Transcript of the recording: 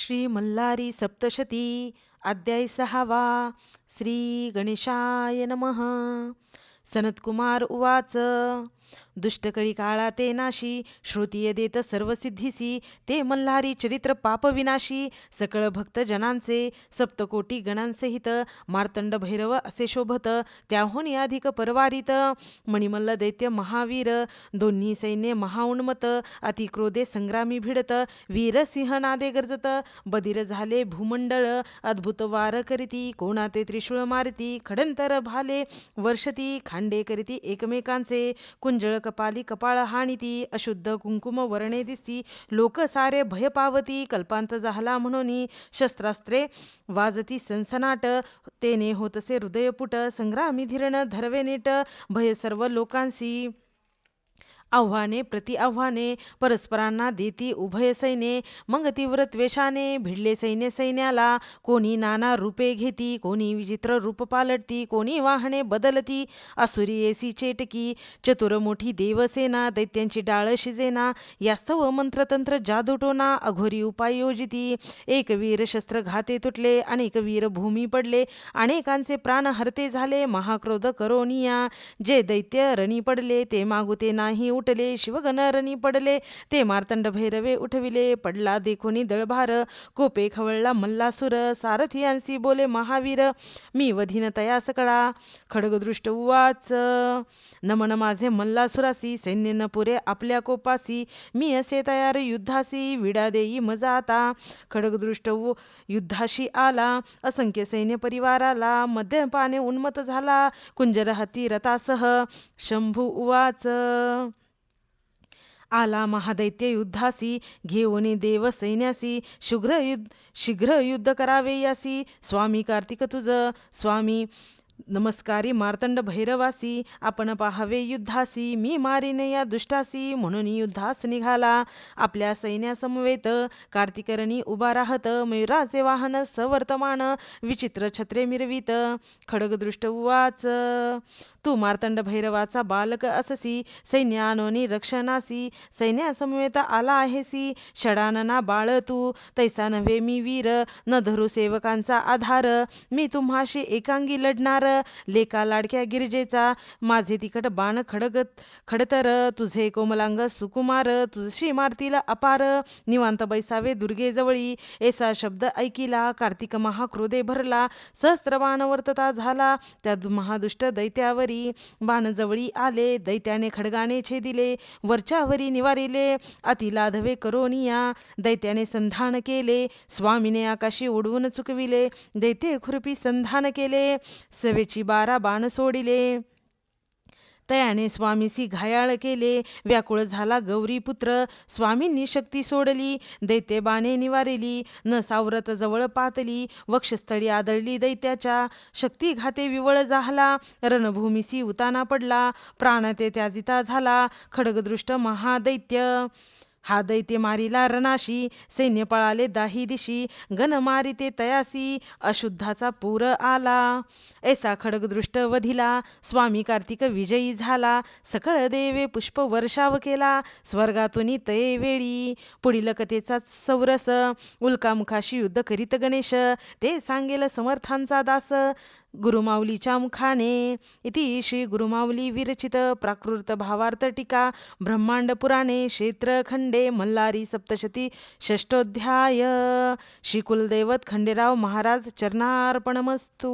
श्री मल्हारी सप्तशती अध्याय 6वा. श्री गणेशाय नमः. सनत्कुमार उवाच. दुष्टकळी काळा ते नाशी श्रुतीय देत सर्व सिद्धीसी ते मल्हारी चरित्र पाप विनाशी सकळ भक्त जनांचे सप्तकोटी गणांसहित मार्तंड भैरव असे शोभत त्याहून अधिक परवारित मणिमल्ल दैत्य महावीर दोन्ही सैन्य महाउन्मत अतिक्रोधे संग्रामी भिडत वीर सिंहनादे गर्जत बधीर झाले भूमंडळ अद्भुत वार करीती कोणाते त्रिशूळ मारिती खडंतर भाले वर्षती खांडे करीती एकमेकांचे कुंजळ कपाली कपाळ हाणीती अशुद्ध कुंकुम वर्णे दिसती लोक सारे भय पावती कल्पांत झाला म्हणून शस्त्रास्त्रे वाजती सनसनाट तेने होतसे हृदयपुट संग्रामी धीरण धरवे नेट भय सर्व लोकांसी आव्हाने प्रति आव्हाने परस्परांना देती उभय सैन्ये मग तीव्र त्वेषाने भिडले सैन्य सैन्याला कोणी नाना रूपे घेती कोणी विचित्र रूप पालटती कोणी वाहने बदलती असुरी येसी चेटकी चतुर मोठी देवसेना दैत्यांची डाळ शिजेना यास्तव मंत्रतंत्र जादूटोना अघोरी उपाय योजिती एक वीर शस्त्र घाते तुटले अनेक वीर भूमी पडले अनेकांचे प्राण हरते झाले महाक्रोध करोनिया जे दैत्य रणी पडले ते मागुते नाही उठले शिवगण रणी पडले ते मार्तंड भैरवे उठविले पडला देखोनी दळभार कोपे खवळला मल्लासुर सारथियांसी बोले महावीर मी वधीन तया सकळा खड्गदृष्ट उवाच. नमन माझे मल्लासुरासी सैन्य न पुरे आपल्या कोपासी मी असे तयार युद्धासी विडा देई मजा आता खड्गदृष्ट युद्धाशी आला असंख्य सैन्य परिवाराला मद्यपाने उन्मत झाला कुंजर हाती रथासह शंभू उवाच. आला महादैत्य युद्धासी घेऊन देव सैन्यासी शीघ्र युद्ध करावे यासी स्वामी कार्तिक तुझ स्वामी नमस्कारी मार्तंड भैरवासी आपण पाहावे युद्धासी मी मारीन या दुष्टासी म्हणून युद्धास निघाला आपल्या सैन्यासमवेत कार्तिकरणी उभा राहत मयुराचे वाहन सवर्तमान विचित्र छत्रे मिरवित खड्गदृष्ट उवाच. तू मार्तंड भैरवाचा बालक अससी सैन्यानोनी रक्षणासी सैन्यासमवेत आला आहेसी षडानना बाळ तू तैसा नव्हे मी वीर न धरू सेवकांचा आधार मी तुम्हाशी एकांगी लढणार लेका लाडक्या गिरिजेचा माझे तिखट बाण खडतर तुझे कोमलांग सुकुमार तुझशी मारतीला अपार निवांत बैसावे दुर्गे जवळी ऐसा शब्द ऐकिला कार्तिक महाक्रोधे भरला सहस्त्र बाण वर्तता झाला त्या महादुष्ट दैत्यावरी बाण जवळी आले दैत्याने खडगाने छेदिले वरच्यावरी निवारिले अतिलाधवे करोनिया दैत्याने संधान केले स्वामीने आकाशी उडवून चुकविले दैत्य खुरपी संधान केले सवेची 12 बाण सोडिले तयाने स्वामीसी घायाळ केले व्याकुळ झाला गौरीपुत्र स्वामींनी शक्ती सोडली दैत्य बाणे निवारिली न सावरत जवळ पातली वक्षस्थळी आदळली दैत्याच्या शक्ती घाते विवळ झाला रणभूमीसी उताना पडला प्राण ते त्याजिता झाला खड्गदृष्ट महादैत्य हा दैत्य मारिला रणाशी सैन्य पळाले दाही दिशी गण मारिते तयासी अशुद्धाचा पूर आला ऐसा खड्गदृष्ट वधिला स्वामी कार्तिक विजयी झाला सकळ देवे पुष्प वर्षाव केला स्वर्गातून तये वेळी पुढील कथेचा सौरस उल्कामुखाशी युद्ध करीत गणेश ते सांगेल समर्थांचा दास गुरुमाऊलीच्या मुखाने. इति श्री गुरुमाऊली विरचित प्राकृत भावार्थ टीका ब्रह्मांड पुराणे क्षेत्रखंडे मल्हारी सप्तशती षष्ठोध्याय. श्री कुलदैवत खंडेराव महाराज चरणार्पणमस्तु.